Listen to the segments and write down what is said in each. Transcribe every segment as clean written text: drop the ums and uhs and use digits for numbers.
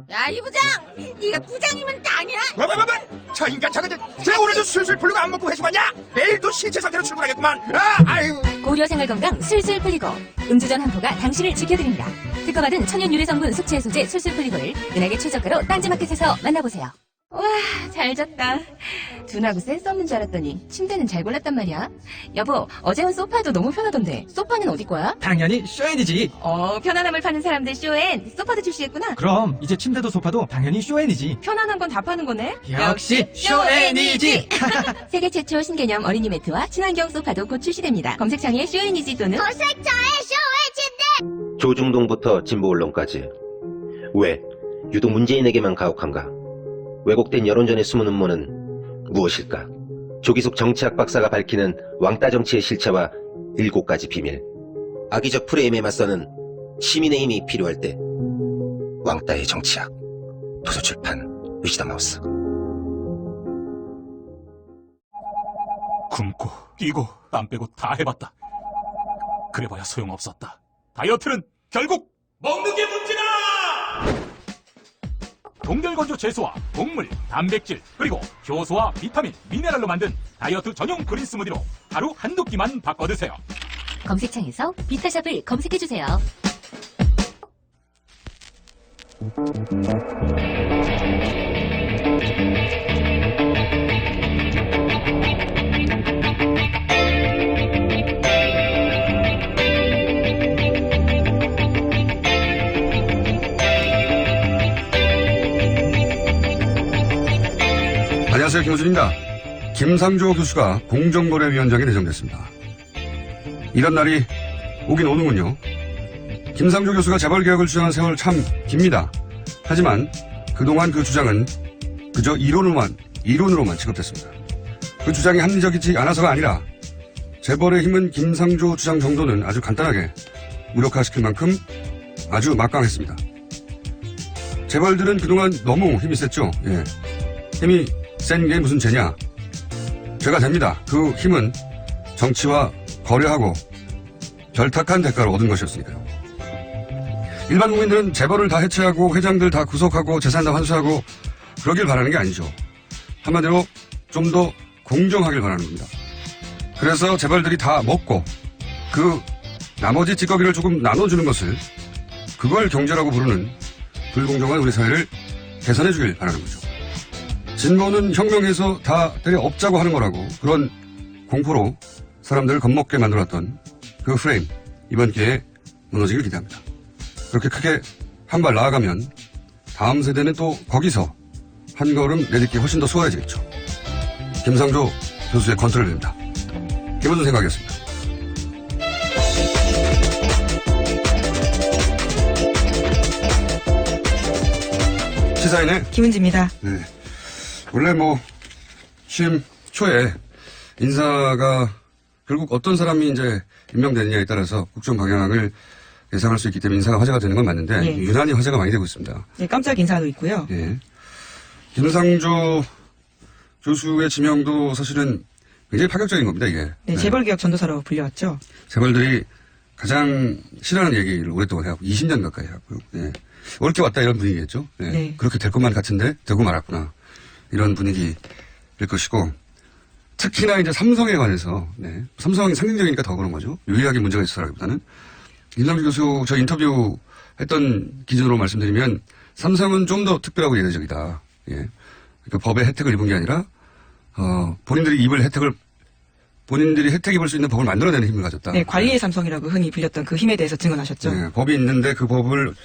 야, 이 부장! 네가 부장이면 땅이야? 뭐? 저 인간 저거들 제 오늘도 술술 풀리고 안 먹고 회수하냐? 내일도 신체 상태로 출근하겠구만. 아유. 고려 생활건강 술술 풀리고 음주전 한포가 당신을 지켜드립니다. 특허받은 천연 유래 성분 숙취 해소제 술술 풀리고를 은하계 최저가로 딴지마켓에서 만나보세요. 와, 잘 잤다. 둔하고 센스 없는 줄 알았더니 침대는 잘 골랐단 말이야. 여보, 어제 온 소파도 너무 편하던데 소파는 어디 거야? 당연히 쇼엔이지. 편안함을 파는 사람들 쇼엔 소파도 출시했구나. 그럼 이제 침대도 소파도 당연히 쇼엔이지. 편안한 건 다 파는 거네. 역시 쇼엔이지. 세계 최초 신개념 어린이 매트와 친환경 소파도 곧 출시됩니다. 검색창에 쇼엔이지 또는 조중동부터 진보 언론까지 왜 유독 문재인에게만 가혹한가? 왜곡된 여론전의 숨은 음모는 무엇일까? 조기숙 정치학 박사가 밝히는 왕따 정치의 실체와 7가지 비밀. 악의적 프레임에 맞서는 시민의 힘이 필요할 때 왕따의 정치학. 도서출판 위시다 마우스. 굶고 뛰고 땀 빼고 다 해봤다. 그래봐야 소용없었다. 다이어트는 결국 먹는 게 문제다! 동결건조 채소와 곡물, 단백질, 그리고 효소와 비타민, 미네랄로 만든 다이어트 전용 그린 스무디로 하루 한두 끼만 바꿔 드세요. 검색창에서 비타샵을 검색해주세요. 안녕하세요. 김호준입니다. 김상조 교수가 공정거래위원장에 내정됐습니다. 이런 날이 오긴 오는군요. 김상조 교수가 재벌개혁을 주장한 세월 참 깁니다. 하지만 그동안 그 주장은 그저 이론으로만 취급됐습니다. 그 주장이 합리적이지 않아서가 아니라 재벌의 힘은 김상조 주장 정도는 아주 간단하게 무력화시킬 만큼 아주 막강했습니다. 재벌들은 그동안 너무 힘이 셌죠. 예. 힘이 센 게 무슨 죄냐? 죄가 됩니다. 그 힘은 정치와 거래하고 결탁한 대가로 얻은 것이었으니까요. 일반 국민들은 재벌을 다 해체하고 회장들 다 구속하고 재산 다 환수하고 그러길 바라는 게 아니죠. 한마디로 좀 더 공정하길 바라는 겁니다. 그래서 재벌들이 다 먹고 그 나머지 찌꺼기를 조금 나눠주는 것을 그걸 경제라고 부르는 불공정한 우리 사회를 개선해 주길 바라는 거죠. 진보는 혁명해서 다 때려 엎자고 하는 거라고 그런 공포로 사람들을 겁먹게 만들었던 그 프레임 이번 기회에 무너지길 기대합니다. 그렇게 크게 한 발 나아가면 다음 세대는 또 거기서 한 걸음 내딛기 훨씬 더 수월해지겠죠. 김상조 교수의 컨트롤입니다. 김호준 생각이었습니다. 시사인의 김은지입니다. 네. 원래 취임 초에 인사가 결국 어떤 사람이 이제 임명되느냐에 따라서 국정 방향을 예상할 수 있기 때문에 인사가 화제가 되는 건 맞는데 예. 유난히 화제가 많이 되고 있습니다. 네, 깜짝 인사도 있고요. 예. 김상조 교수의 지명도 사실은 굉장히 파격적인 겁니다, 이게. 네, 재벌개혁 전도사로 불려왔죠. 재벌들이 가장 싫어하는 얘기를 오랫동안 해왔고 20년 가까이 해왔고요. 예. 옳게 왔다 이런 분위기겠죠. 예. 네. 그렇게 될 것만 같은데 되고 말았구나. 이런 분위기일 것이고 특히나 이제 삼성에 관해서 삼성이 상징적이니까 더 그런 거죠. 유일하게 문제가 있어라기보다는 김상조 교수 저 인터뷰 했던 기준으로 말씀드리면 삼성은 좀 더 특별하고 예외적이다. 예. 그러니까 법의 혜택을 입은 게 아니라 본인들이 혜택 입을 수 있는 법을 만들어내는 힘을 가졌다. 네, 관리의 삼성이라고 흔히 불렸던 그 힘에 대해서 증언하셨죠. 네, 법이 있는데 그 법을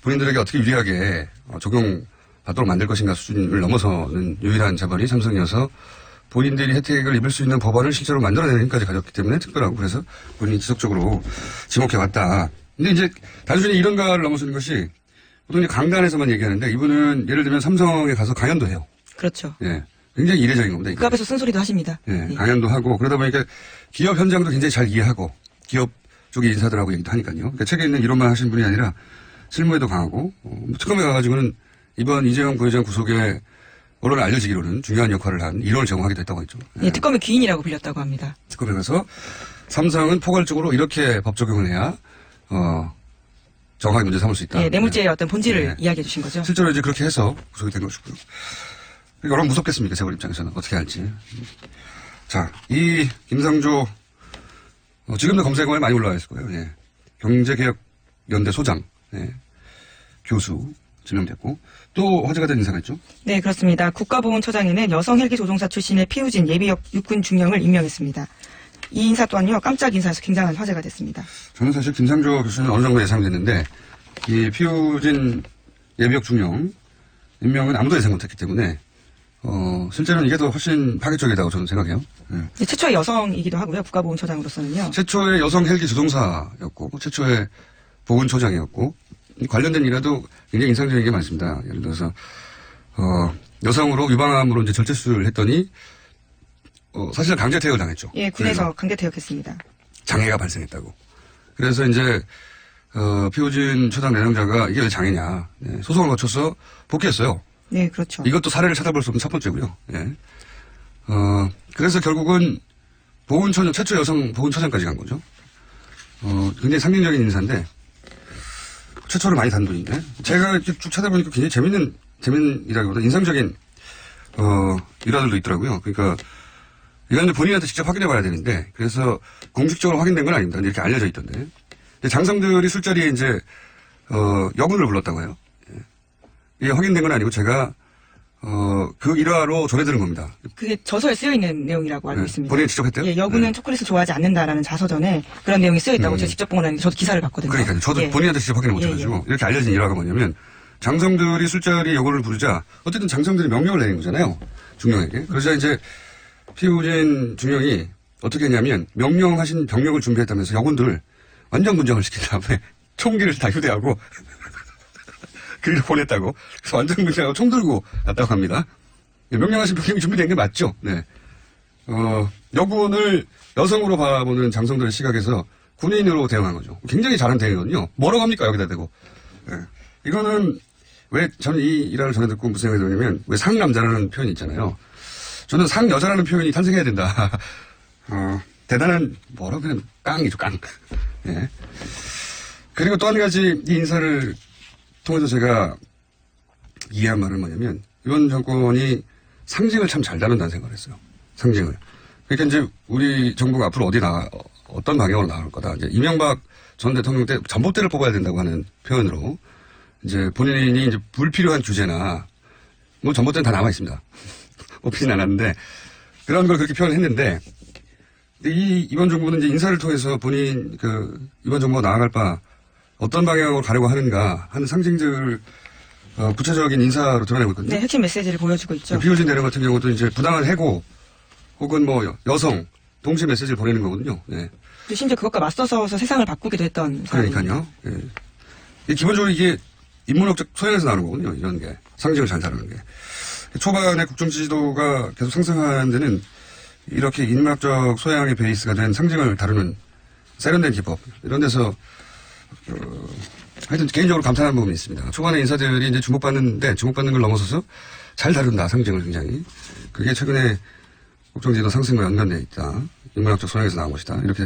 본인들에게 어떻게 유리하게 적용받도록 만들 것인가 수준을 넘어서는 유일한 재벌이 삼성이어서 본인들이 혜택을 입을 수 있는 법안을 실제로 만들어내는 힘까지 가졌기 때문에 특별하고 그래서 본인이 지속적으로 지목해왔다. 근데 이제 단순히 이런가를 넘어서는 것이 보통 이제 강단에서만 얘기하는데 이분은 예를 들면 삼성에 가서 강연도 해요. 그렇죠. 예. 굉장히 이례적인 겁니다. 이게. 그 앞에서 쓴소리도 하십니다. 예. 예. 강연도 하고 그러다 보니까 기업 현장도 굉장히 잘 이해하고 기업 쪽의 인사들하고 얘기도 하니까요. 그러니까 책에 있는 이론만 하시는 분이 아니라 실무에도 강하고 특검에 가가지고는 이번 이재용 부회장 구속에 언론에 알려지기로는 중요한 역할을 한 이론을 제공하기도 했다고 했죠. 예, 특검의 귀인이라고 불렸다고 합니다. 특검에 가서 삼성은 포괄적으로 이렇게 법 적용을 해야 정확하게 문제 삼을 수 있다. 예, 뇌물죄의 어떤 본질을 네. 이야기해 주신 거죠. 실제로 이제 그렇게 해서 구속이 된 것이고요. 얼마나 무섭겠습니까, 재벌 입장에서는. 어떻게 할지. 자, 이 김상조, 지금도 검색어에 많이 올라와 있을 거예요. 예. 경제개혁연대 소장, 예. 교수 지명됐고, 또 화제가 된 인사가 있죠? 네, 그렇습니다. 국가보훈처장에는 여성 헬기 조종사 출신의 피우진 예비역 육군 중령을 임명했습니다. 이 인사 또한요, 깜짝 인사에서 굉장한 화제가 됐습니다. 저는 사실 김상조 교수는 어느 정도 예상이 됐는데, 이 피우진 예비역 중령 임명은 아무도 예상 못했기 때문에, 실제로는 이게 더 훨씬 파격적이다고 저는 생각해요. 예. 네, 최초의 여성이기도 하고요, 국가보훈처장으로서는요. 최초의 여성 헬기 조종사였고, 최초의 보훈처장이었고, 관련된 일에도 굉장히 인상적인 게 많습니다. 예를 들어서, 여성으로 유방암으로 이제 절제술을 했더니, 사실 강제퇴역을 당했죠. 예, 군에서 강제퇴역했습니다. 장애가 발생했다고. 그래서 이제, 피우진 처장 내정자가 이게 왜 장애냐. 예, 소송을 거쳐서 복귀했어요. 네, 그렇죠. 이것도 사례를 찾아볼 수 없는 첫 번째고요. 예. 그래서 결국은 최초 여성 보훈처장까지 간 거죠. 굉장히 상징적인 인사인데, 최초로 많이 단 분인데, 제가 이렇게 쭉 찾아보니까 굉장히 재밌이라기보다 인상적인, 일화들도 있더라고요. 그러니까, 이건 이제 본인한테 직접 확인해 봐야 되는데, 그래서 공식적으로 확인된 건 아닙니다. 이렇게 알려져 있던데. 장성들이 술자리에 이제, 여군을 불렀다고 해요. 예. 이게 확인된 건 아니고 제가, 그 일화로 전해드는 겁니다. 그게 저서에 쓰여있는 내용이라고 알고 있습니다. 본인이 직접 했대요? 예, 여군은 네. 초콜릿을 좋아하지 않는다라는 자서전에 그런 내용이 쓰여있다고 제가 직접 본 건 아닌데 저도 기사를 봤거든요. 그러니까요. 저도 예. 본인한테 직접 확인을 못해가지고 이렇게 알려진 일화가 뭐냐면 장성들이 술자리 여군을 부르자 어쨌든 장성들이 명령을 내린 거잖아요. 중령에게. 그러자 이제 피우진 중령이 어떻게 했냐면 명령하신 병력을 준비했다면서 여군들을 완전 군정을 시킨 다음에 총기를 다 휴대하고 그리로 보냈다고. 그래서 완전 군정하고 총 들고 갔다고 합니다. 명령하신 병력이 준비된 게 맞죠. 네. 여군을 여성으로 바라보는 장성들의 시각에서 군인으로 대응한 거죠. 굉장히 잘한 대응이거든요. 뭐라고 합니까? 여기다 대고. 네. 이거는 왜 저는 이 일화를 전해 듣고 무슨 생각이 들냐면 왜 상남자라는 표현이 있잖아요. 저는 상여자라는 표현이 탄생해야 된다. 대단한 뭐라고 그냥 깡이죠. 깡. 예. 그리고 또 한 가지 이 인사를 통해서 제가 이해한 말은 뭐냐면 이번 정권이 상징을 참 잘 다룬다는 생각을 했어요. 상징을. 그러니까 이제 우리 정부가 앞으로 어떤 방향으로 나갈 거다. 이제 이명박 전 대통령 때 전봇대를 뽑아야 된다고 하는 표현으로 이제 본인이 이제 불필요한 규제나 뭐 전봇대는 다 남아 있습니다. 뽑히진 않았는데 그런 걸 그렇게 표현을 했는데 이번 정부는 이제 인사를 통해서 본인 이번 정부가 나아갈 바 어떤 방향으로 가려고 하는가 하는 상징들 구체적인 인사로 드러내고 있거든요. 네, 핵심 메시지를 보여주고 있죠. 피우진 대령 같은 경우도 이제 부당한 해고 혹은 뭐 여성 동시 메시지를 보내는 거거든요. 네. 심지어 그것과 맞서서 세상을 바꾸기도 했던 그러니까요. 예. 기본적으로 이게 인문학적 소양에서 나오는 거거든요. 이런 게 상징을 잘 다루는 게. 초반에 국정 지지도가 계속 상승하는 데는 이렇게 인문학적 소양의 베이스가 된 상징을 다루는 세련된 기법 이런 데서 하여튼 개인적으로 감탄하는 부분이 있습니다. 초반에 인사들이 이제 주목받는 걸 넘어서서 잘 다룬다 상징을 굉장히. 그게 최근에 국정지도 상승과 연관되어 있다. 인문학적 소양에서 나온 것이다. 이렇게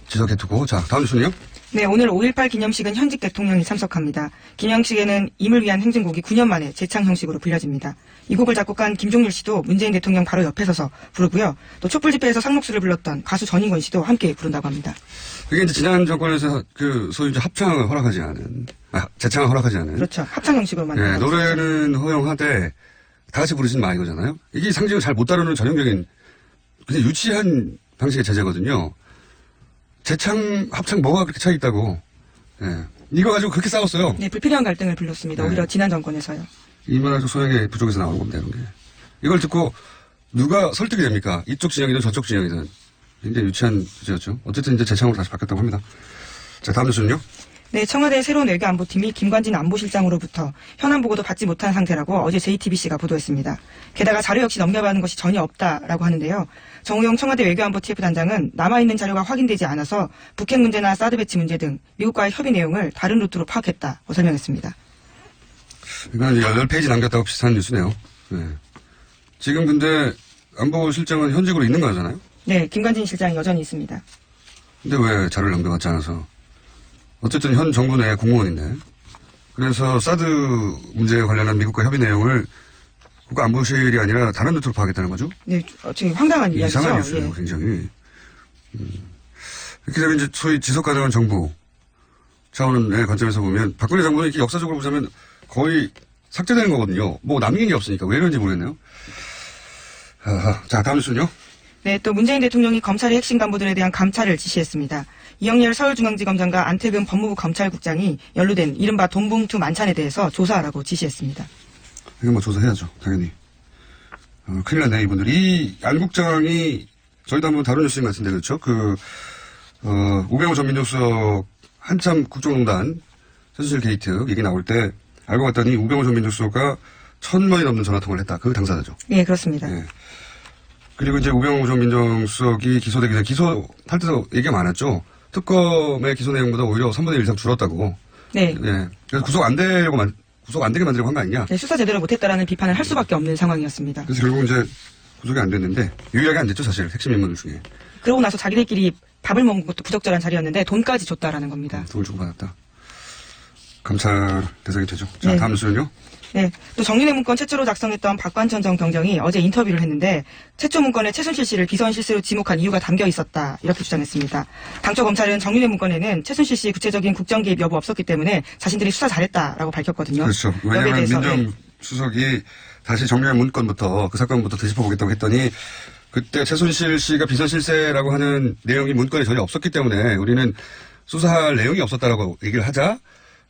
지적해두고 자 다음 뉴스는요. 네, 오늘 5.18 기념식은 현직 대통령이 참석합니다. 기념식에는 임을 위한 행진곡이 9년 만에 재창 형식으로 불려집니다. 이 곡을 작곡한 김종률 씨도 문재인 대통령 바로 옆에 서서 부르고요. 또 촛불 집회에서 상록수를 불렀던 가수 전인권 씨도 함께 부른다고 합니다. 그게 이제 지난 정권에서 소위 이제 합창을 허락하지 않은, 재창을 허락하지 않은. 그렇죠. 합창 형식으로 만든. 네, 노래는 허용하되 다 같이 부르진 마 이거잖아요. 이게 상징을 잘 못 다루는 전형적인 굉장히 유치한 방식의 제재거든요. 재창, 합창 뭐가 그렇게 차이 있다고. 네. 이거 가지고 그렇게 싸웠어요. 네, 불필요한 갈등을 불렀습니다. 네. 오히려 지난 정권에서요. 인문학적 소양의 부족에서 나오는 겁니다, 이런 게. 이걸 듣고 누가 설득이 됩니까? 이쪽 진영이든 저쪽 진영이든. 굉장히 유치한 주제였죠. 어쨌든 이제 재창으로 다시 바뀌었다고 합니다. 자, 다음 뉴스는요? 네, 청와대 새로운 외교안보팀이 김관진 안보실장으로부터 현안 보고도 받지 못한 상태라고 어제 JTBC가 보도했습니다. 게다가 자료 역시 넘겨받은 것이 전혀 없다라고 하는데요. 정우영 청와대 외교안보 TF 단장은 남아있는 자료가 확인되지 않아서 북핵 문제나 사드 배치 문제 등 미국과의 협의 내용을 다른 루트로 파악했다고 설명했습니다. 이건 10페이지 남겼다고 비슷한 뉴스네요. 네. 지금 근데 안보실장은 현직으로 있는 거잖아요? 네, 김관진 실장이 여전히 있습니다. 근데 왜 자료를 넘겨받지 않아서 어쨌든 현 정부 내 공무원인데 그래서 사드 문제에 관련한 미국과 협의 내용을 국가안보실이 아니라 다른 루트로 파악했다는 거죠? 네, 지금 황당한 이야기죠. 이상한 뉴스예요, 예. 굉장히. 이렇게 되면 이제 소위 지속 가능한 정부 차원의 관점에서 보면 박근혜 정부는 이렇게 역사적으로 보자면 거의 삭제되는 거거든요. 뭐 남긴 게 없으니까 왜 이런지 모르겠네요. 자, 다음 뉴스는요. 네, 또 문재인 대통령이 검찰의 핵심 간부들에 대한 감찰을 지시했습니다. 이영렬 서울중앙지검장과 안태근 법무부 검찰국장이 연루된 이른바 돈봉투 만찬에 대해서 조사하라고 지시했습니다. 이건 뭐 조사해야죠, 당연히. 큰일 났네, 이분들. 이 안 국장이 저희도 한번 다룬 뉴스인 것 같은데, 그렇죠? 우병우 전 민정수석 한참 국정농단 최순실 게이트 얘기 나올 때 알고 봤더니 우병우 전 민정수석과 1,000번이 넘는 전화통화를 했다. 그 당사자죠. 네, 그렇습니다. 예. 그리고 이제 우병우 전 민정수석이 기소되기 전에 기소할 때도 얘기가 많았죠. 특검의 기소 내용보다 오히려 3분의 1 이상 줄었다고. 네. 예. 그래서 구속 안 되게 만들려고 한 거 아니냐. 네, 수사 제대로 못했다라는 비판을 할 수밖에 없는 상황이었습니다. 그래서 결국 이제 구속이 안 됐는데 유일하게 안 됐죠, 사실. 핵심 인물들 중에. 그러고 나서 자기들끼리 밥을 먹은 것도 부적절한 자리였는데 돈까지 줬다라는 겁니다. 돈을 주고 받았다. 감찰 대상이 되죠. 자, 네. 다음 뉴스는요. 네, 또 정윤회 문건 최초로 작성했던 박관천 전 경정이 어제 인터뷰를 했는데 최초 문건에 최순실 씨를 비선 실세로 지목한 이유가 담겨 있었다 이렇게 주장했습니다. 당초 검찰은 정윤회 문건에는 최순실 씨의 구체적인 국정 개입 여부 없었기 때문에 자신들이 수사 잘했다라고 밝혔거든요. 그렇죠. 왜냐하면 민정수석이 다시 정윤회 문건부터 그 사건부터 되짚어보겠다고 했더니 그때 최순실 씨가 비선 실세라고 하는 내용이 문건에 전혀 없었기 때문에 우리는 수사할 내용이 없었다라고 얘기를 하자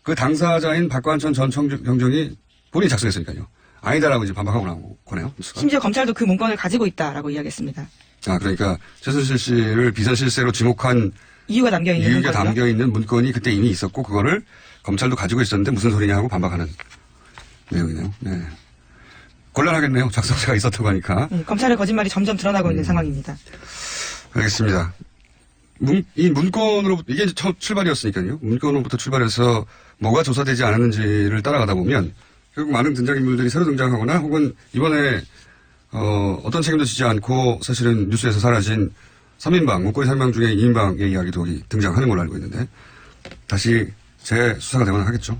그 당사자인 박관천 전 경정이 본인이 작성했으니까요. 아니다라고 이제 반박하고 나오고 거네요. 뉴스가. 심지어 검찰도 그 문건을 가지고 있다라고 이야기했습니다. 그러니까 최순실 씨를 비선 실세로 지목한 이유가 담겨 있는 문건이 그때 이미 있었고 그거를 검찰도 가지고 있었는데 무슨 소리냐 하고 반박하는 내용이네요. 네. 곤란하겠네요. 작성자가 있었다고 하니까. 네, 검찰의 거짓말이 점점 드러나고 있는 상황입니다. 알겠습니다. 이 문건으로부터 이게 이제 첫 출발이었으니까요. 문건으로부터 출발해서 뭐가 조사되지 않았는지를 따라가다 보면 결국 많은 등장인물들이 새로 등장하거나 혹은 이번에 어떤 책임도 지지 않고 사실은 뉴스에서 사라진 3인방 문고리 3인방 중에 2인방의 이야기도 등장하는 걸로 알고 있는데 다시 재수사가 되거나 하겠죠.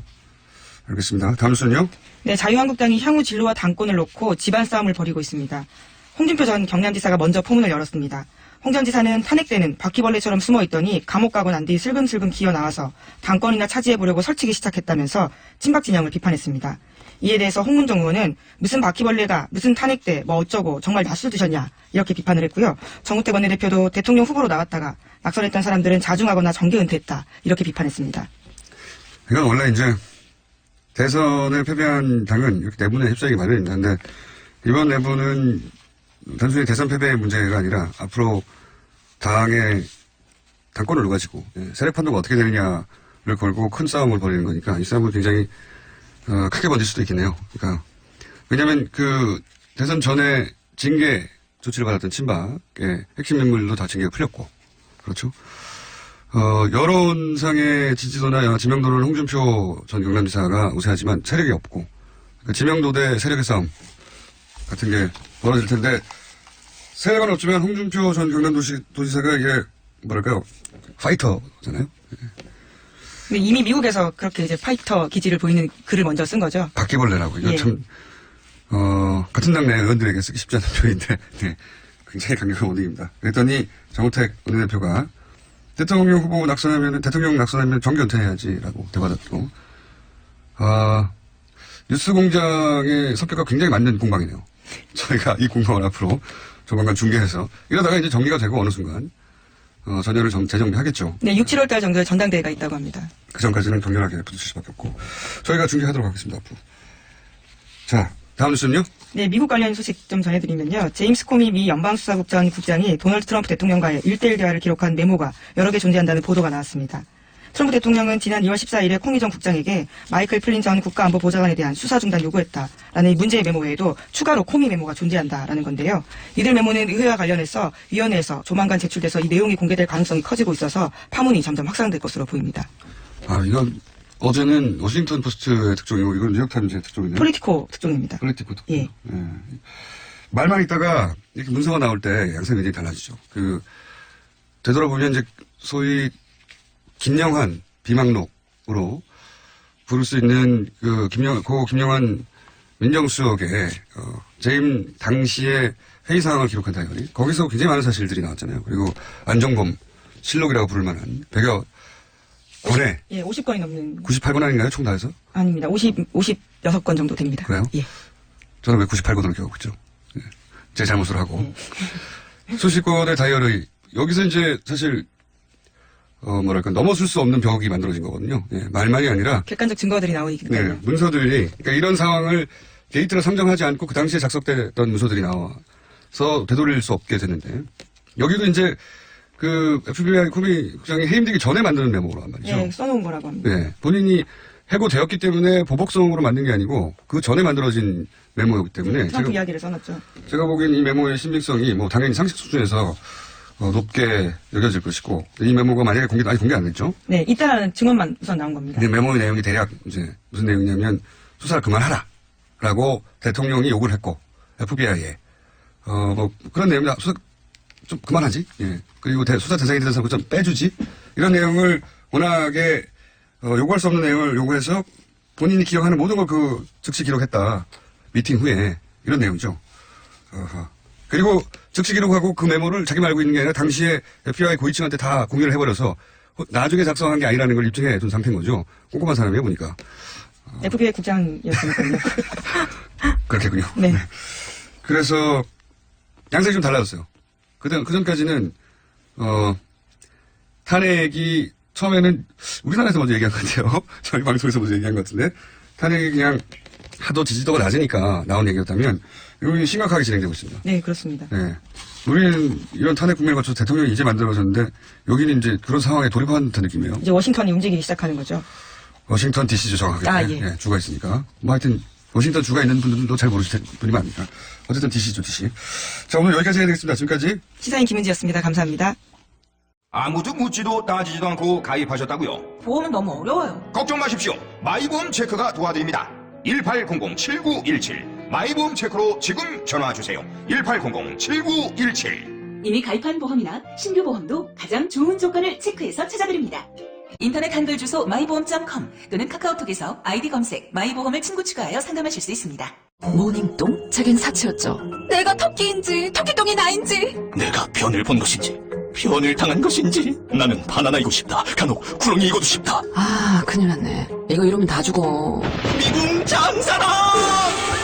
알겠습니다. 다음 뉴스는요. 네, 자유한국당이 향후 진로와 당권을 놓고 집안 싸움을 벌이고 있습니다. 홍준표 전 경남지사가 먼저 포문을 열었습니다. 홍 전 지사는 탄핵 때는 바퀴벌레처럼 숨어있더니 감옥 가고 난 뒤 슬금슬금 기어 나와서 당권이나 차지해보려고 설치기 시작했다면서 친박 진영을 비판했습니다. 이에 대해서 홍문정 의원은 무슨 바퀴벌레가 무슨 탄핵 때 뭐 어쩌고 정말 낯술 드셨냐 이렇게 비판을 했고요. 정우택 원내대표도 대통령 후보로 나왔다가 낙선했던 사람들은 자중하거나 정계 은퇴했다 이렇게 비판했습니다. 이건 원래 이제 대선에 패배한 당은 이렇게 내분에 휩싸이기 마련입니다. 그런데 이번 내분은 단순히 대선 패배의 문제가 아니라 앞으로 당의 당권을 놓가지고 세력 판도가 어떻게 되느냐를 걸고 큰 싸움을 벌이는 거니까 이 싸움은 굉장히 크게 번질 수도 있겠네요. 그러니까 왜냐하면 그 대선 전에 징계 조치를 받았던 친박의 핵심 인물도 다 징계가 풀렸고 그렇죠. 여론상의 지지도나 지명도는 홍준표 전 경남지사가 우세하지만 세력이 없고 그러니까 지명도 대 세력의 싸움 같은 게 벌어질 텐데 세력은 없지만 홍준표 전 경남도지사가 이게 뭐랄까요 파이터잖아요. 근데 이미 미국에서 그렇게 이제 파이터 기질을 보이는 글을 먼저 쓴 거죠. 바퀴벌레라고 이거 참 같은 당내 의원들에게 쓰기 쉽지 않은 표현인데 굉장히 강력한 원칙입니다. 그랬더니 정우택 원내대표가 대통령 후보 대통령 낙선하면 정계 은퇴해야지라고 대받았고 뉴스공장의 성격과 굉장히 맞는 공방이네요. 저희가 이 공방을 앞으로 조만간 중계해서 이러다가 이제 정리가 되고 어느 순간 전열을 재정비하겠죠. 네, 6, 7월 달 정도에 전당대회가 있다고 합니다. 그 전까지는 격렬하게 부딪힐 수밖에 없고 저희가 중계하도록 하겠습니다. 앞으로. 자, 다음 뉴스는요? 네, 미국 관련 소식 좀 전해드리면요. 제임스 코미 미 연방수사국 전 국장이 도널드 트럼프 대통령과의 1대1 대화를 기록한 메모가 여러 개 존재한다는 보도가 나왔습니다. 트럼프 대통령은 지난 2월 14일에 코미 전 국장에게 마이클 플린 전 국가안보보좌관에 대한 수사 중단 요구했다라는 이 문제의 메모 외에도 추가로 코미 메모가 존재한다라는 건데요. 이들 메모는 의회와 관련해서 위원회에서 조만간 제출돼서 이 내용이 공개될 가능성이 커지고 있어서 파문이 점점 확산될 것으로 보입니다. 이건 어제는 워싱턴 포스트의 특종이고 이건 뉴욕타임즈의 특종이네요. 폴리티코 특종입니다. 폴리티코 특종. 예. 말만 있다가 이렇게 문서가 나올 때 양상이 굉장히 달라지죠. 되돌아보면 이제 소위 김영한 비망록으로 부를 수 있는 그 김영환 민정수석의 재임 당시의 회의 상황을 기록한 다이어리. 거기서 굉장히 많은 사실들이 나왔잖아요. 그리고 안종범 실록이라고 부를 만한 100여 권에 예, 50건이 넘는. 98권 아닌가요? 총 다 해서? 아닙니다. 56건 정도 됩니다. 그래요? 예. 저는 왜 98권으로 기억하고 있죠? 예. 제 잘못을 하고. 수십 건의 다이어리. 여기서 이제 사실 뭐랄까 넘어설 수 없는 벽이 만들어진 거거든요. 예. 말만이 아니라 객관적 증거들이 나오기 네, 때문에. 문서들이 그러니까 이런 상황을 게이트로 상정하지 않고 그 당시에 작성됐던 문서들이 나와서 되돌릴 수 없게 됐는데 여기도 이제 그 FBI 코미 국장이 해임되기 전에 만드는 메모란 말이죠. 예, 써놓은 거라고 합니다. 네, 본인이 해고되었기 때문에 보복성으로 만든 게 아니고 그 전에 만들어진 메모이기 때문에 트럼프 이야기를 써놨죠. 제가 보기엔 이 메모의 신빙성이 뭐 당연히 상식 수준에서 높게 여겨질 것이고 이 메모가 만약에 아직 공개 안 됐죠? 네, 있다라는 증언만 우선 나온 겁니다. 근데 메모의 내용이 대략 이제 무슨 내용이냐면 수사를 그만하라라고 대통령이 요구를 했고 FBI에 뭐 그런 내용이다. 수사 좀 그만하지. 예. 그리고 수사 대상이 되는 사람 좀 빼주지. 이런 내용을 워낙에 요구할 수 없는 내용을 요구해서 본인이 기억하는 모든 걸 그 즉시 기록했다. 미팅 후에 이런 내용이죠. 그리고 즉시 기록하고 그 메모를 자기 말고 있는 게 아니라 당시에 FBI 고위층한테 다 공유를 해버려서 나중에 작성한 게 아니라는 걸 입증해 둔 상태인 거죠. 꼼꼼한 사람이에요 보니까. FBI 국장이었으니까요. 그렇겠군요. 네. 그래서 양상이 좀 달라졌어요. 그 전까지는 탄핵이 처음에는 우리나라에서 먼저 얘기한 것 같아요. 저희 방송에서 먼저 얘기한 것 같은데 탄핵이 그냥 하도 지지도가 낮으니까 나온 얘기였다면 여기 심각하게 진행되고 있습니다. 네, 그렇습니다. 네. 우리는 이런 탄핵 국면을 거쳐서 대통령이 이제 만들어졌는데 여기는 이제 그런 상황에 돌입한 듯한 느낌이에요. 이제 워싱턴이 움직이기 시작하는 거죠. 워싱턴 DC죠 정확하게. 예. 주가 있으니까. 뭐 하여튼 워싱턴 주가 있는 분들도 잘 모르실 분이 많으니까. 어쨌든 DC죠 DC. 자 오늘 여기까지 해야 되겠습니다. 지금까지 시사인 김은지였습니다. 감사합니다. 아무도 묻지도 따지지도 않고 가입하셨다고요? 보험은 너무 어려워요. 걱정 마십시오. 마이보험 체크가 도와드립니다. 1800-7917 마이보험 체크로 지금 전화주세요. 1800-7917 이미 가입한 보험이나 신규 보험도 가장 좋은 조건을 체크해서 찾아드립니다. 인터넷 한글 주소 마이보험.com 또는 카카오톡에서 아이디 검색 마이보험을 친구 추가하여 상담하실 수 있습니다. 모닝똥? 자긴 사치였죠. 내가 토끼인지 토끼똥이 나인지. 내가 변을 본 것인지 변을 당한 것인지 나는 바나나이고 싶다. 간혹 구렁이이고도 싶다. 아, 큰일 났네. 이거 이러면 다 죽어. 미궁 장사랑!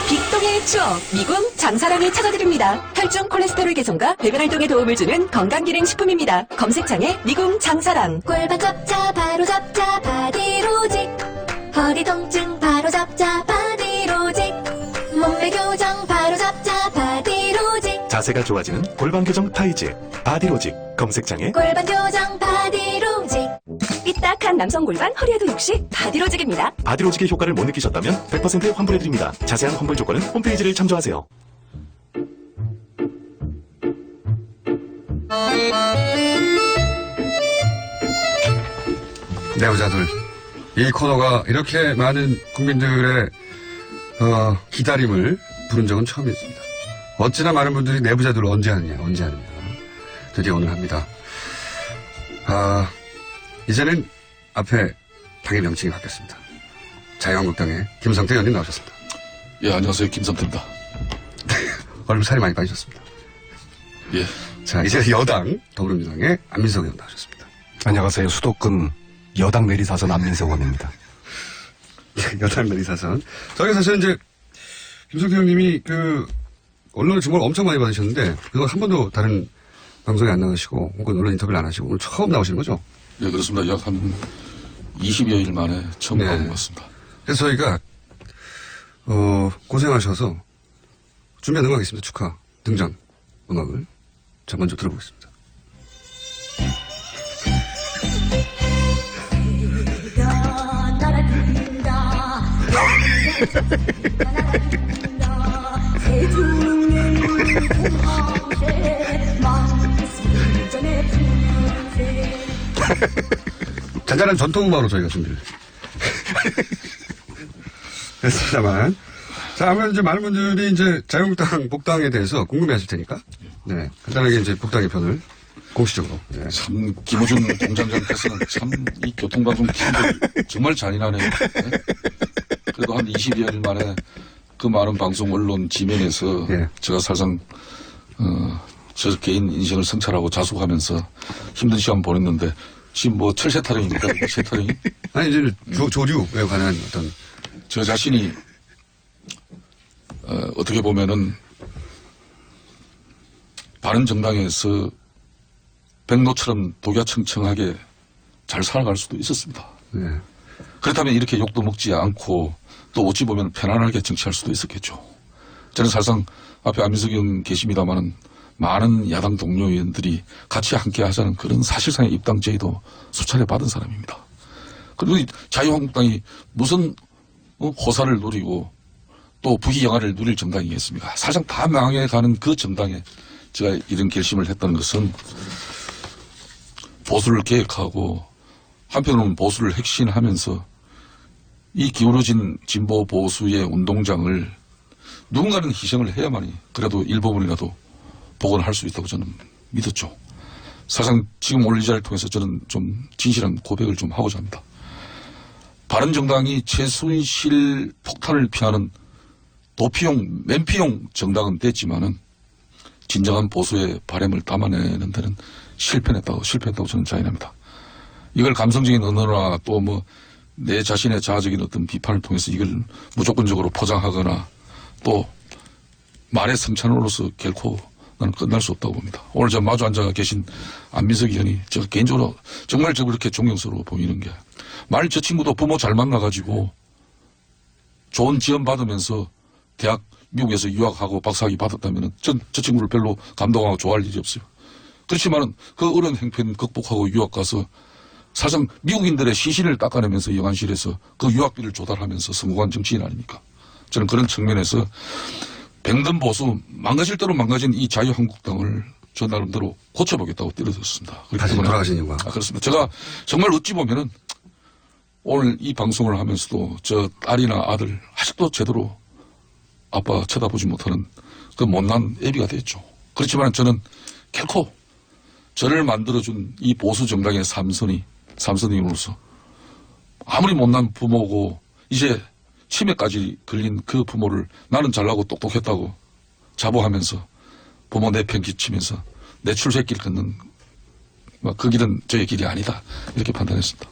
빅동의 추억, 미궁 장사랑이 찾아드립니다. 혈중 콜레스테롤 개선과 배변 활동에 도움을 주는 건강기능식품입니다. 검색창에 미궁 장사랑. 골반 잡자 바로 잡자 바디로직, 허리 통증 바로 잡자 바디로직, 몸매 교정 바로 잡자 바디로직, 자세가 좋아지는 골반 교정 타이즈 바디로직 검색창에 골반 교정 바디로직. 삐딱한 남성 골반, 허리에도 역시 바디로직입니다. 바디로직의 효과를 못 느끼셨다면 100% 환불해드립니다. 자세한 환불 조건은 홈페이지를 참조하세요. 내부자들 이 코너가 이렇게 많은 국민들의 기다림을 부른 적은 처음이었습니다. 어찌나 많은 분들이 내부자들을 언제 하느냐 드디어 오늘 합니다. 이제는 앞에 당의 명칭이 바뀌었습니다. 자유한국당의 김성태 의원님 나오셨습니다. 예, 안녕하세요. 김성태입니다. 얼굴 살이 많이 빠지셨습니다. 예. 자, 이제 여당 더불어민주당의 안민석 의원 나오셨습니다. 안녕하세요. 수도권 여당 내리사선 안민석 의원입니다. 여당 내리사선. 저희가 사실 이제 김성태 의원님이 언론을 정말 엄청 많이 받으셨는데 그거 한 번도 다른 방송에 안 나가시고 혹은 언론 인터뷰를 안 하시고 오늘 처음 나오시는 거죠? 예, 그렇습니다. 약 한 20여일 만에 처음 나온 것 같습니다. 그래서 저희가 고생하셔서 준비한 음악이 있습니다. 축하 등장 음악을 자 먼저 들어보겠습니다. 잔잔한 전통음악으로 저희가 준비를 했습니다만. 자, 아무래도 이제 많은 분들이 이제 자유한국당 복당에 대해서 궁금해 하실 테니까. 네. 간단하게 이제 복당의 편을 공식적으로. 예. 참, 김호준 공장장께서는 참, 이 교통방송 팀들 정말 잔인하네요. 네? 그래도 한 20여일 만에 그 많은 방송 언론 지면에서 제가 사실상, 저 개인 인생을 성찰하고 자숙하면서 힘든 시간 보냈는데, 지금 뭐 철새 타령입니까? 새 타령이? 아니, 이제 조류에 관한 어떤. 저 자신이, 어떻게 보면은, 바른정당에서 백로처럼 독야청청하게 잘 살아갈 수도 있었습니다. 네. 그렇다면 이렇게 욕도 먹지 않고 또 어찌 보면 편안하게 정치할 수도 있었겠죠. 저는 사실상 앞에 안민석 의원 계십니다마는 많은 야당 동료 의원들이 같이 함께 하자는 그런 사실상의 입당 제의도 수차례 받은 사람입니다. 그리고 자유한국당이 무슨 호사를 누리고 또 부귀영화를 누릴 정당이겠습니까? 사실상 다 망해가는 그 정당에 제가 이런 결심을 했던 것은 보수를 계획하고 한편으로는 보수를 핵심하면서 이 기울어진 진보 보수의 운동장을 누군가는 희생을 해야만이 그래도 일부분이라도 복원할 수 있다고 저는 믿었죠. 사실상 지금 오늘 이 자리를 통해서 저는 좀 진실한 고백을 좀 하고자 합니다. 바른정당이 최순실 폭탄을 피하는 도피용, 맨피용 정당은 됐지만은 진정한 보수의 바램을 담아내는 데는 실패했다고 저는 자인합니다. 이걸 감성적인 언어나 또 뭐 내 자신의 자아적인 어떤 비판을 통해서 이걸 무조건적으로 포장하거나 또 말의 성찬으로서 결코 나는 끝날 수 없다고 봅니다. 오늘 저 마주 앉아 계신 안민석 의원이 제가 개인적으로 정말 저 그렇게 존경스러워 보이는 게 만일 저 친구도 부모 잘 만나가지고 좋은 지원 받으면서 대학 미국에서 유학하고 박사학위 받았다면 저 친구를 별로 감동하고 좋아할 일이 없어요. 그렇지만은 그 어려운 행편 극복하고 유학 가서 사실상 미국인들의 시신을 닦아내면서 영안실에서 그 유학비를 조달하면서 성공한 정치인 아닙니까? 저는 그런 측면에서 병든 보수 망가질 대로 망가진 이 자유한국당을 저 나름대로 고쳐보겠다고 뛰어들었습니다. 다시 돌아가신 이유가? 그렇습니다. 제가 정말 어찌 보면은 오늘 이 방송을 하면서도 저 딸이나 아들 아직도 제대로 아빠 쳐다보지 못하는 그 못난 애비가 됐죠. 그렇지만 저는 결코 저를 만들어준 이 보수 정당의 삼선임으로서 아무리 못난 부모고 이제 치매까지 걸린 그 부모를 나는 잘나고 똑똑했다고 자부하면서 부모 내편 끼치면서 내 출세길 걷는 그 길은 저의 길이 아니다 이렇게 판단했습니다.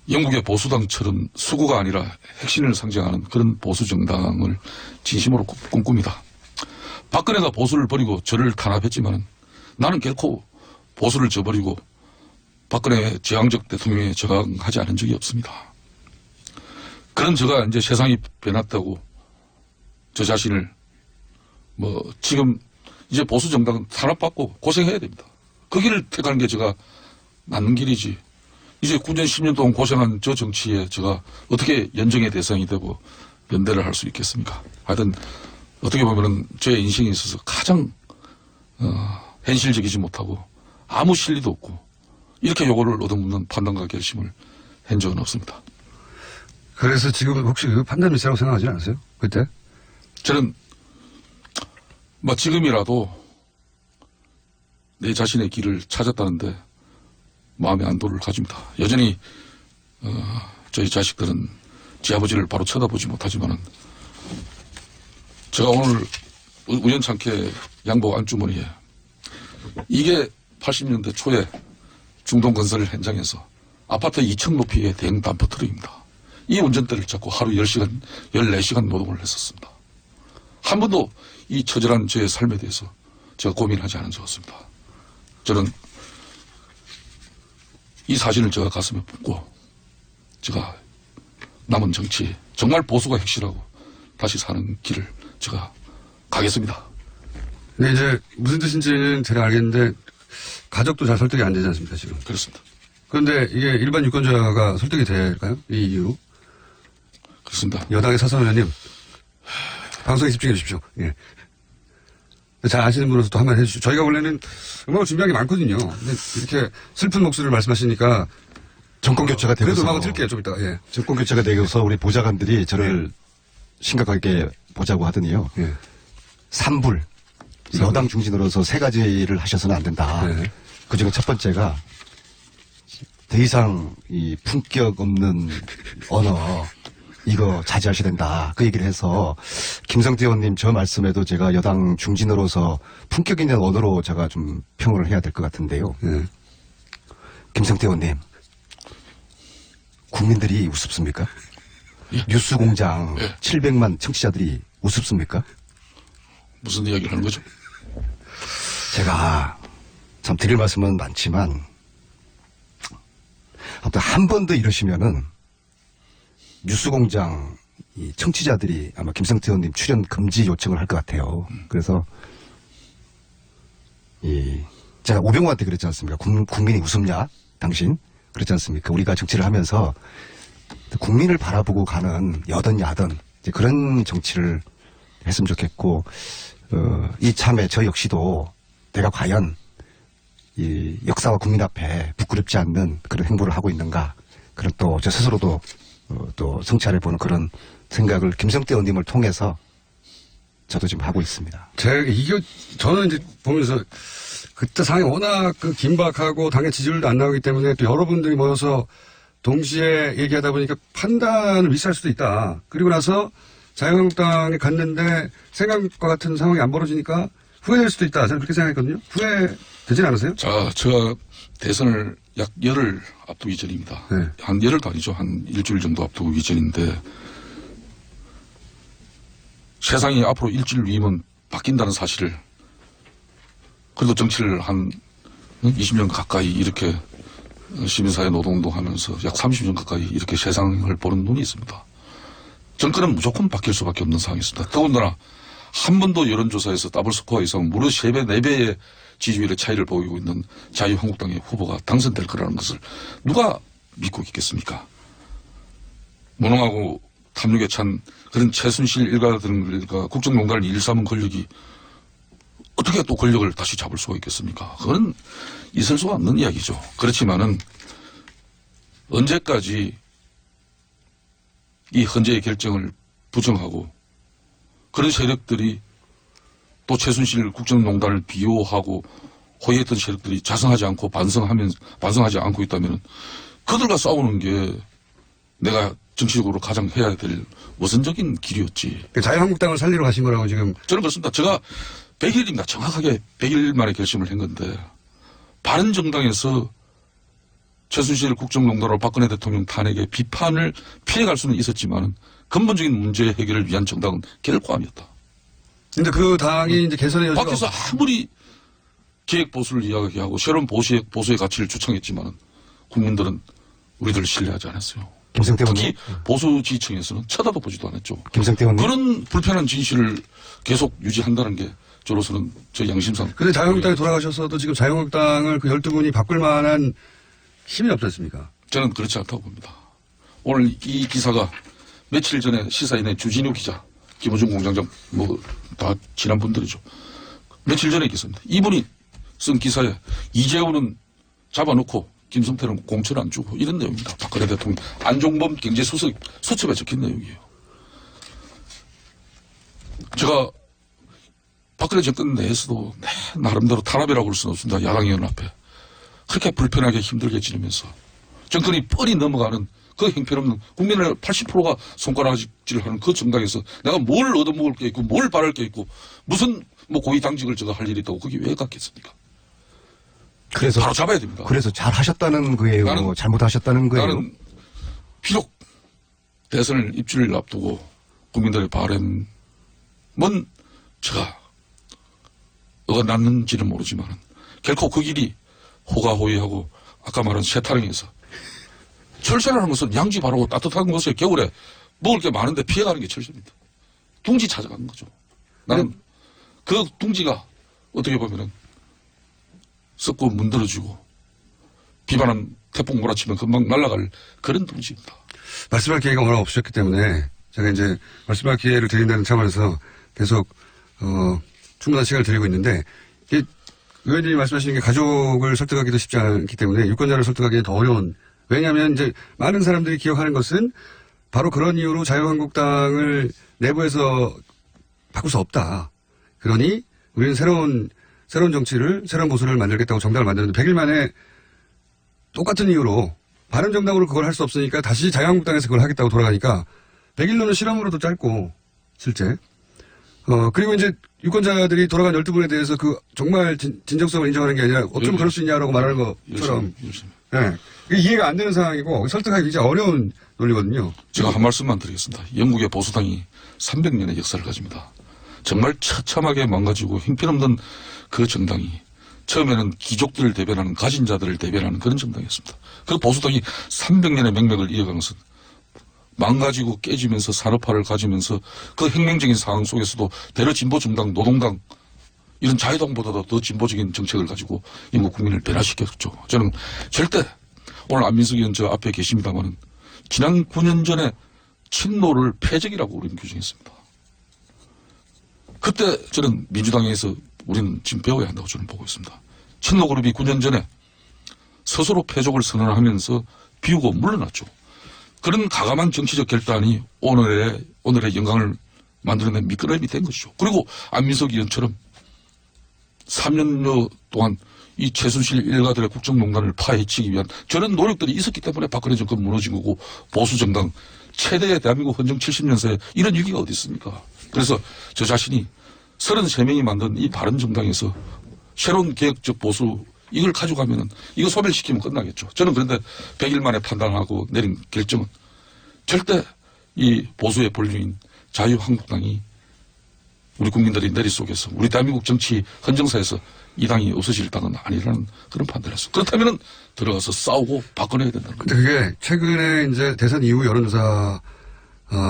영국의 보수당처럼 수구가 아니라 핵심을 상징하는 그런 보수 정당을 진심으로 꿈꿉니다. 박근혜가 보수를 버리고 저를 탄압했지만 나는 결코 보수를 저버리고 박근혜 제왕적 대통령에 저항하지 않은 적이 없습니다. 그런 제가 이제 세상이 변했다고 저 자신을 지금 이제 보수 정당은 탄압받고 고생해야 됩니다. 그 길을 택하는 게 제가 맞는 길이지. 이제 9년 10년 동안 고생한 저 정치에 제가 어떻게 연정의 대상이 되고 연대를 할 수 있겠습니까? 하여튼 어떻게 보면은 제 인생에 있어서 가장 현실적이지 못하고 아무 실리도 없고 이렇게 요거를 얻어먹는 판단과 결심을 한 적은 없습니다. 그래서 지금 혹시 그 판단 미스라고 생각하지 않으세요? 그때? 저는 지금이라도 내 자신의 길을 찾았다는데 마음의 안도를 가집니다. 여전히 저희 자식들은 제 아버지를 바로 쳐다보지 못하지만은 제가 오늘 우연찮게 양복 안주머니에 이게 80년대 초에 중동건설 현장에서 아파트 2층 높이의 대형 담퍼 트럭입니다. 이 운전대를 잡고 하루 10시간, 14시간 노동을 했었습니다. 한 번도 이 처절한 저의 삶에 대해서 제가 고민하지 않은 적 없습니다. 저는 이 사실을 제가 가슴에 품고 제가 남은 정치 정말 보수가 핵심하고 다시 사는 길을 제가 가겠습니다. 근데 이제 무슨 뜻인지는 제가 알겠는데 가족도 잘 설득이 안 되지 않습니까 지금? 그렇습니다. 그런데 이게 일반 유권자가 설득이 될까요? 이 이유? 그렇습니다. 여당의 사선 의원님 방송에 집중해 주십시오. 예. 잘 아시는 분으로서 또 한마디 해주시죠. 저희가 원래는 음악을 준비한 게 많거든요. 근데 이렇게 슬픈 목소리를 말씀하시니까 정권 교체가 되고서 그래도 음악을 틀게요. 좀 이따가. 예. 정권 교체가 되고서 우리 보좌관들이 저를 심각하게 보자고 하더니요. 예. 3불. 여당 중진으로서 3가지를 하셔서는 안 된다. 네. 그중에 첫 번째가 더 이상 이 품격 없는 언어 이거 자제하셔야 된다. 그 얘기를 해서 김성태 의원님 저 말씀에도 제가 여당 중진으로서 품격 있는 언어로 제가 좀 평을 해야 될 것 같은데요. 김성태 의원님, 국민들이 우습습니까? 뉴스공장 700만 청취자들이 우습습니까? 무슨 이야기를 하는 거죠? 제가 참 드릴 말씀은 많지만 아무튼 한 번 더 이러시면은 뉴스공장 이 청취자들이 아마 김성태 의원님 출연 금지 요청을 할 것 같아요. 그래서 제가 우병우한테 그랬지 않습니까? 국민이 웃음냐? 당신? 그렇지 않습니까? 우리가 정치를 하면서 국민을 바라보고 가는 여든 야든 이제 그런 정치를 했으면 좋겠고 이참에 저 역시도 내가 과연 이 역사와 국민 앞에 부끄럽지 않는 그런 행보를 하고 있는가 그런 또 저 스스로도 또 성찰해보는 그런 생각을 김성태 의원님을 통해서 저도 지금 하고 있습니다. 저는 이제 보면서 그때 상황이 워낙 긴박하고 당의 지지율도 안 나오기 때문에 또 여러분들이 모여서 동시에 얘기하다 보니까 판단을 미스할 수도 있다. 그리고 나서 자유한국당에 갔는데 생각과 같은 상황이 안 벌어지니까 후회될 수도 있다. 저는 그렇게 생각했거든요. 후회되진 않으세요? 자, 제가 대선을 약 열흘 앞두기 전입니다. 네. 한 열흘도 아니죠. 한 일주일 정도 앞두기 전인데 세상이 앞으로 일주일 뒤면 바뀐다는 사실을 그래도 정치를 한 20년 가까이 이렇게 시민사회 노동운동하면서 약 30년 가까이 이렇게 세상을 보는 눈이 있습니다. 정권은 무조건 바뀔 수밖에 없는 상황이 있습니다. 더군다나 한 번도 여론조사에서 더블스코어 이상 무려 3배, 4배의 지지율의 차이를 보이고 있는 자유한국당의 후보가 당선될 거라는 것을 누가 믿고 있겠습니까? 무능하고 탐욕에 찬 그런 최순실 일가들과 국정농단을 일삼은 권력이 어떻게 또 권력을 다시 잡을 수가 있겠습니까? 그건 있을 수가 없는 이야기죠. 그렇지만은 언제까지 이 헌재의 결정을 부정하고 그런 세력들이 또 최순실 국정농단을 비호하고 호의했던 세력들이 자성하지 않고 반성하지 않고 있다면 그들과 싸우는 게 내가 정치적으로 가장 해야 될 우선적인 길이었지. 자유한국당을 살리러 가신 거라고 지금. 저는 그렇습니다. 제가 100일입니다. 정확하게 100일 만에 결심을 한 건데 바른정당에서 최순실 국정농단으로 박근혜 대통령 탄핵의 비판을 피해갈 수는 있었지만 근본적인 문제 해결을 위한 정당은 결코 아니었다. 근데 그 당이 이제 개선의 여지가. 밖에서 아무리 계획 보수를 이야기하고 새로운 보수의 가치를 주창했지만 국민들은 우리들을 신뢰하지 않았어요. 김성태 특히 보수 지지층에서는 쳐다도 보지도 않았죠. 김성태 의원님. 그런 불편한 진실을 계속 유지한다는 게 저로서는 저 양심상. 근데 자유한국당에 돌아가셔서도 지금 자유한국당을 그 12분이 바꿀 만한 힘이 없지 않습니까? 저는 그렇지 않다고 봅니다. 오늘 이 기사가 며칠 전에 시사인의 주진우 기자, 김호중 공장장 뭐 다 지난 분들이죠. 며칠 전에 기사입니다. 이분이 쓴 기사에 이재호는 잡아놓고 김성태는 공천 안 주고 이런 내용입니다. 박근혜 대통령 안종범 경제수석 수첩에 적힌 내용이에요. 제가 박근혜 정권 내에서도 나름대로 탄압이라고 할 수는 없습니다. 야당 의원 앞에. 그렇게 불편하게 힘들게 지내면서 정권이 뻔히 넘어가는 그 형편없는 국민의 80%가 손가락질하는 그 정당에서 내가 뭘 얻어먹을 게 있고 뭘 바랄 게 있고 무슨 뭐 고위당직을 제가 할 일이 있다고 거기 왜 갔겠습니까? 그래서 바로 잡아야 됩니다. 그래서 잘 하셨다는 거예요. 잘못하셨다는 거예요. 나는 비록 대선을 입주를 앞두고 국민들의 바램은 제가 어긋났는지는 모르지만 결코 그 길이 호가호위하고 아까 말한 세타령에서 철새라는 것은 양지 바르고 따뜻한 곳에 겨울에 먹을 게 많은데 피해가는 게 철새입니다. 둥지 찾아가는 거죠. 나는 그 둥지가 어떻게 보면은 썩고 문드러지고 비바람 태풍 몰아치면 금방 날아갈 그런 둥지입니다. 말씀할 기회가 워낙 없으셨기 때문에 제가 이제 말씀할 기회를 드린다는 차원에서 계속 충분한 시간을 드리고 있는데 의원님이 말씀하시는 게 가족을 설득하기도 쉽지 않기 때문에 유권자를 설득하기는 더 어려운. 왜냐하면 이제 많은 사람들이 기억하는 것은 바로 그런 이유로 자유한국당을 내부에서 바꿀 수 없다. 그러니 우리는 새로운 정치를, 새로운 보수를 만들겠다고 정당을 만드는데 100일 만에 똑같은 이유로 바른정당으로 그걸 할 수 없으니까 다시 자유한국당에서 그걸 하겠다고 돌아가니까 100일로는 실험으로도 짧고 실제. 그리고 이제 유권자들이 돌아간 12분에 대해서 그 정말 진정성을 인정하는 게 아니라 어쩌면 그럴 수 있냐라고 말하는 것처럼. 네. 이해가 안 되는 상황이고 설득하기 굉장히 어려운 논리거든요. 제가 한 말씀만 드리겠습니다. 영국의 보수당이 300년의 역사를 가집니다. 정말 처참하게 망가지고 형편없는 그 정당이 처음에는 귀족들을 대변하는 가진 자들을 대변하는 그런 정당이었습니다. 그 보수당이 300년의 맹맥을 이어가면서 망가지고 깨지면서 산업화를 가지면서 그 혁명적인 상황 속에서도 대러 진보 정당, 노동당 이런 자유당보다도 더 진보적인 정책을 가지고 영국 국민을 변화시켰죠. 저는 절대 오늘 안민석 의원 저 앞에 계십니다마는 지난 9년 전에 친노를 패적이라고 우리는 규정했습니다. 그때 저는 민주당에서 우리는 지금 배워야 한다고 저는 보고 있습니다. 친노 그룹이 9년 전에 스스로 패족을 선언하면서 비우고 물러났죠. 그런 가감한 정치적 결단이 오늘의 영광을 만들어낸 미끄럼이 된 것이죠. 그리고 안민석 의원처럼 3년여 동안 이 최순실 일가들의 국정농단을 파헤치기 위한 저런 노력들이 있었기 때문에 박근혜 정권 무너진 거고 보수정당 최대의 대한민국 헌정 70년사에 이런 위기가 어디 있습니까? 그래서 저 자신이 33명이 만든 이 바른정당에서 새로운 개혁적 보수 이걸 가져가면은 이거 소멸시키면 끝나겠죠. 저는 그런데 100일 만에 판단하고 내린 결정은 절대 이 보수의 본류인 자유한국당이 우리 국민들이 내리 속에서 우리 대한민국 정치 헌정사에서 이 당이 없어질 당은 아니라는 그런 판단을 했어. 그렇다면은 들어가서 싸우고 바꿔내야 된다는 거예요. 근데 그게 최근에 이제 대선 이후 여론조사,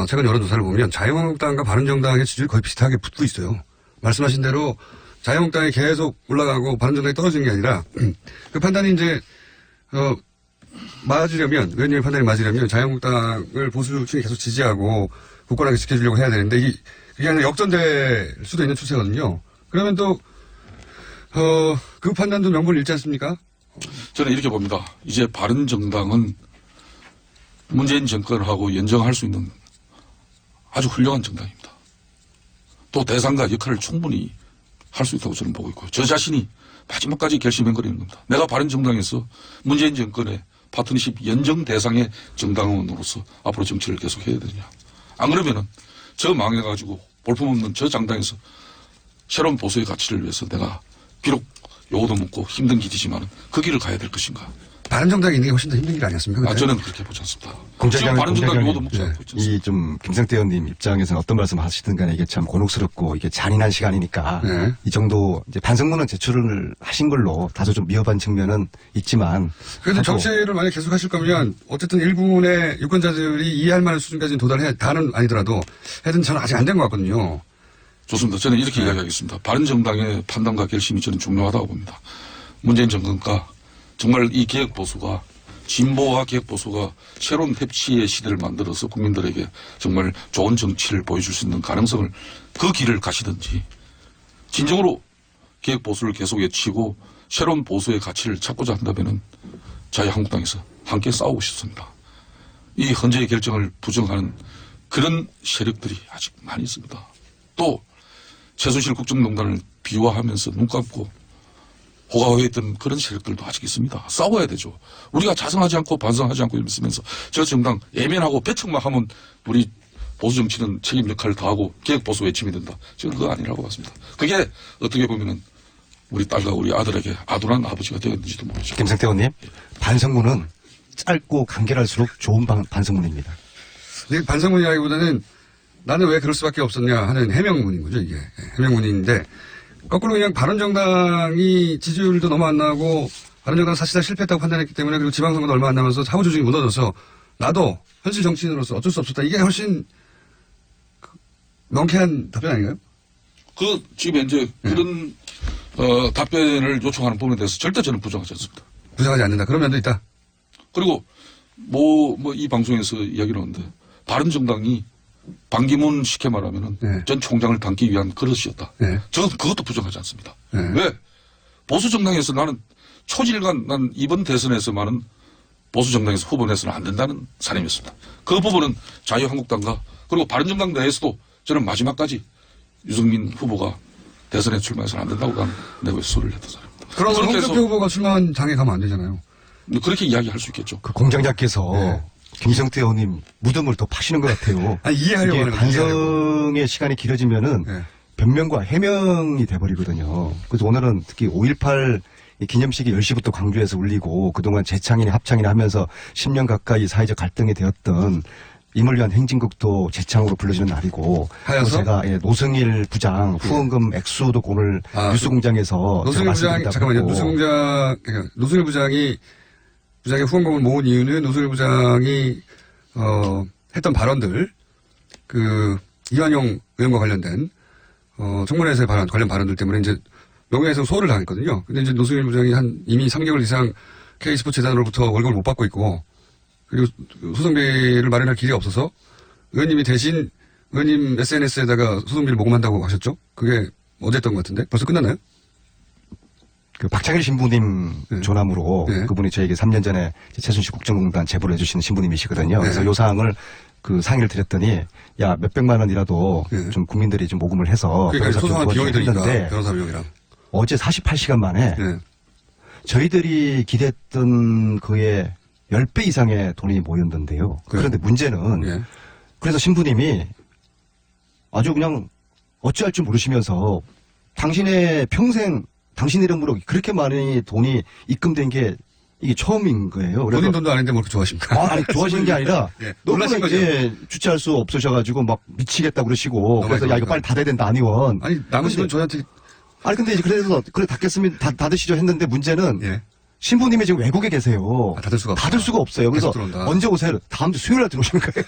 최근 여론조사를 보면 자유한국당과 바른정당의 지지율이 거의 비슷하게 붙고 있어요. 말씀하신 대로 자유한국당이 계속 올라가고 바른정당이 떨어지는 게 아니라 그 판단이 이제, 맞으려면, 의원님의 판단이 맞으려면 자유한국당을 보수층이 계속 지지하고 굳건하게 지켜주려고 해야 되는데 그게 아니라 역전될 수도 있는 추세거든요. 그러면 또, 그 판단도 명분을 잃지 않습니까? 저는 이렇게 봅니다. 이제 바른정당은 문재인 정권하고 연정할 수 있는 아주 훌륭한 정당입니다. 또 대상과 역할을 충분히 할 수 있다고 저는 보고 있고요. 저 자신이 마지막까지 결심해버리는 겁니다. 내가 바른정당에서 문재인 정권의 파트너십 연정 대상의 정당원으로서 앞으로 정치를 계속해야 되느냐. 안 그러면은 저 망해가지고 볼품없는 저 장당에서 새로운 보수의 가치를 위해서 내가 비록 요거도 묻고 힘든 길이지만 그 길을 가야 될 것인가. 바른정당이 있는 게 훨씬 더 힘든 길 아니었습니까? 저는 그렇게 보지 않습니다. 공장장, 지금 바른정당 요거도 묻지 않고 있지 않습니까? 이 좀 김상태 의원님 입장에서는 어떤 말씀 하시든 간에 이게 참 곤혹스럽고 이게 잔인한 시간이니까 이 정도 이제 반성문은 제출을 하신 걸로 다소 좀 미흡한 측면은 있지만 그래도 정치를 만약 계속 하실 거면 어쨌든 일부분의 유권자들이 이해할 만한 수준까지는 도달해야, 다는 아니더라도 해든 저는 아직 안 된 것 같거든요. 좋습니다. 저는 이렇게 이야기하겠습니다. 바른정당의 판단과 결심이 저는 중요하다고 봅니다. 문재인 정권과 정말 이 개혁보수가 진보와 개혁보수가 새로운 협치의 시대를 만들어서 국민들에게 정말 좋은 정치를 보여줄 수 있는 가능성을 그 길을 가시든지 진정으로 개혁보수를 계속 외치고 새로운 보수의 가치를 찾고자 한다면은 자유한국당에서 함께 싸우고 싶습니다. 이 헌재의 결정을 부정하는 그런 세력들이 아직 많이 있습니다. 또 최순실 국정농단을 비화하면서 눈 감고 호가호했던 그런 세력들도 아직 있습니다. 싸워야 되죠. 우리가 자성하지 않고 반성하지 않고 있으면서 저 정당 예면하고 배척만 하면 우리 보수 정치는 책임 역할을 다하고 개혁 보수 외침이 된다. 저는 그거 아니라고 봤습니다. 그게 어떻게 보면은 우리 딸과 우리 아들에게 아둔한 아버지가 되었는지도 모르죠. 김상태 의원님, 반성문은 짧고 간결할수록 좋은 반성문입니다. 반성문이라기보다는 나는 왜 그럴 수밖에 없었냐 하는 해명문인 거죠, 이게. 해명문인데, 거꾸로 그냥 바른정당이 지지율도 너무 안 나고, 바른정당 사실상 실패했다고 판단했기 때문에, 그리고 지방선거도 얼마 안 남아서 사후조직이 무너져서, 나도 현실 정치인으로서 어쩔 수 없었다. 이게 훨씬 명쾌한 답변 아닌가요? 지금 이제 그런, 답변을 요청하는 부분에 대해서 절대 저는 부정하지 않습니다. 부정하지 않는다. 그런 면도 있다. 그리고, 이 방송에서 이야기를 하는데, 바른정당이 반기문 쉽게 말하면은 전 총장을 담기 위한 그릇이었다. 저는 그것도 부정하지 않습니다. 왜? 보수 정당에서 나는 초질간 난 이번 대선에서만은 보수 정당에서 후보 내서는 안 된다는 사람이었습니다. 그 부분은 자유한국당과 그리고 바른정당 내에서도 저는 마지막까지 유승민 후보가 대선에 출마해서는 안 된다고 나는 내부에 수를 했던 사람입니다. 그럼 그렇게 홍준표 후보가 출마한 당에 가면 안 되잖아요. 그렇게 이야기할 수 있겠죠. 그 공장장께서 네. 김성태 의원님 무덤을 더 파시는 것 같아요. 아니, 이해하려고 이게 하는 거예요. 반성의 시간이 길어지면은 네. 변명과 해명이 돼버리거든요. 그래서 오늘은 특히 5.18 기념식이 10시부터 광주에서 울리고 그동안 재창이나 합창이나 하면서 10년 가까이 사회적 갈등이 되었던 임을 위한 행진곡도 재창으로 불러지는 날이고 하여서? 또 제가 노승일 부장 후원금 액수도 오늘 뉴스공장에서 노승일 부장이 잠깐만요. 그러니까 노승일 부장의 후원금을 모은 이유는 노승일 부장이 했던 발언들 그 이완용 의원과 관련된 청문회에서의 관련 발언들 때문에 이제 명예훼손 소홀을 당했거든요. 근데 이제 노승일 부장이 이미 3개월 이상 K스포츠 재단으로부터 월급을 못 받고 있고 그리고 소송비를 마련할 길이 없어서 의원님이 대신 의원님 SNS에다가 소송비를 모금한다고 하셨죠? 그게 어제 했던 것 같은데 벌써 끝났나요? 그 박창일 신부님 조남으로 그분이 저에게 3년 전에 최순실 국정농단 제보를 해주시는 신부님이시거든요. 그래서 요 사항을 그 상의를 드렸더니 야 몇백만 원이라도 좀 국민들이 좀 모금을 해서 그러니까 소송한 비용이 드니까 변호사 비용이랑 어제 48시간 만에 저희들이 기대했던 그의 10배 이상의 돈이 모였는데요. 그런데 문제는 그래서 신부님이 아주 그냥 어찌할 줄 모르시면서 당신의 평생 당신 이름으로 그렇게 많이 돈이 입금된 게 이게 처음인 거예요. 본인 돈도 아닌데 뭐 그렇게 좋아하십니까? 아니 좋아하시는 게 아니라 놀라신 거죠. 주체할 수 없으셔가지고 막 미치겠다 그러시고 그래서 야 이거 빨리 닫아야 된다 안의원. 아니 남으시면 저한테 아니 근데 이제 그래서 그래 닫겠으면 닫으시죠 했는데 문제는 신부님이 지금 외국에 계세요. 닫을 수가 없어요. 그래서 언제 오세요? 다음 주 수요일 날 들어오시는 거예요.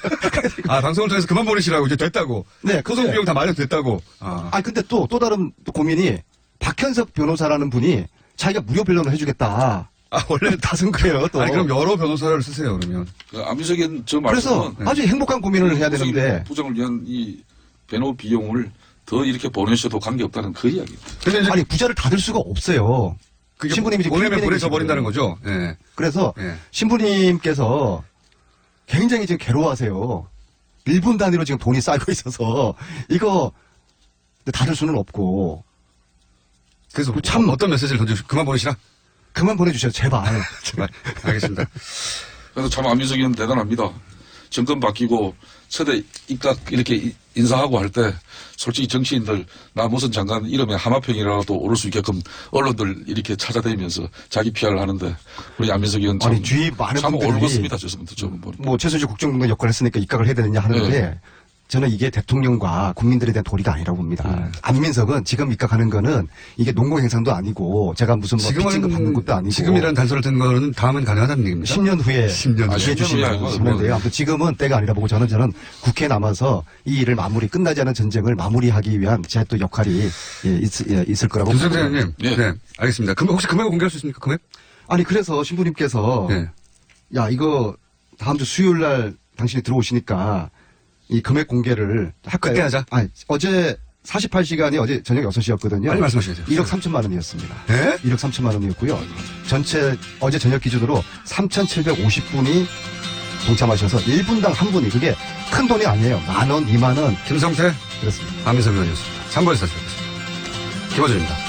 아 방송을 통해서 그만 보내시라고 이제 됐다고. 네, 소송 비용 다 마련됐다고. 아 근데 또 다른 고민이 박현석 변호사라는 분이 자기가 무료 변론을 해주겠다. 아 원래 다쓴 거예요. 또. 아니 그럼 여러 변호사를 쓰세요 그러면. 안민석은 저 그래서 말씀은 아주 행복한 고민을 해야 되는데 부장을 위한 이 변호 비용을 더 이렇게 보내셔도 관계없다는 그 이야기입니다. 근데 이제 아니 부자를 닫을 수가 없어요. 신부님이 지금 보내면 보내져 버린다는 거죠. 네. 그래서 신부님께서 굉장히 지금 괴로워하세요. 1분 단위로 지금 돈이 쌓이고 있어서 이거 닫을 수는 없고. 그래서 참 어떤 메시지를 던지시고 그만 보내시라. 그만 보내주세요 제발. 제발. 알겠습니다. 그래서 참 안민석 의원 대단합니다. 정권 바뀌고 세대 입각 이렇게 인사하고 할 때 솔직히 정치인들 나 무슨 장관 이름에 하마평이라도 오를 수 있게끔 언론들 이렇게 찾아다니면서 자기 PR을 하는데 우리 안민석 의원 참, 아니 주위 많은 참 분들이 올곧습니다. 죄송합니다. 좀 뭐 최순실 국정농단 역할을 했으니까 입각을 해야 되느냐 하는데 저는 이게 대통령과 국민들에 대한 도리가 아니라고 봅니다. 안민석은 지금 입각하는 거는 이게 농공행상도 아니고 제가 무슨 뭐 빚진거 받는 것도 아니고 지금이라는 단서를 든 거는 다음은 가능하다는 얘기입니다. 10년 후에 10년 기회 주시면 돼요. 아무튼 지금은 때가 아니라 보고 저는 국회에 남아서 이 일을 끝나지 않은 전쟁을 마무리하기 위한 제 또 역할이 있을 거라고 봅니다. 김 선생님, 네, 알겠습니다. 혹시 금액 공개할 수 있습니까? 금액? 아니 그래서 신부님께서 야 이거 다음 주 수요일 날 당신이 들어오시니까 이 금액 공개를 할까요? 그때 하자. 아니, 어제 48시간이 어제 저녁 6시였거든요. 빨리 말씀하셔야죠. 1억 3천만 원이었습니다. 네? 1억 3천만 원이었고요. 전체 어제 저녁 기준으로 3,750분이 동참하셔서 1분당 한 분이 그게 큰 돈이 아니에요. 10,000원, 20,000원. 김성태? 그렇습니다. 안민석 의원이었습니다. 3번에서 찾아뵙겠습니다. 김어준입니다.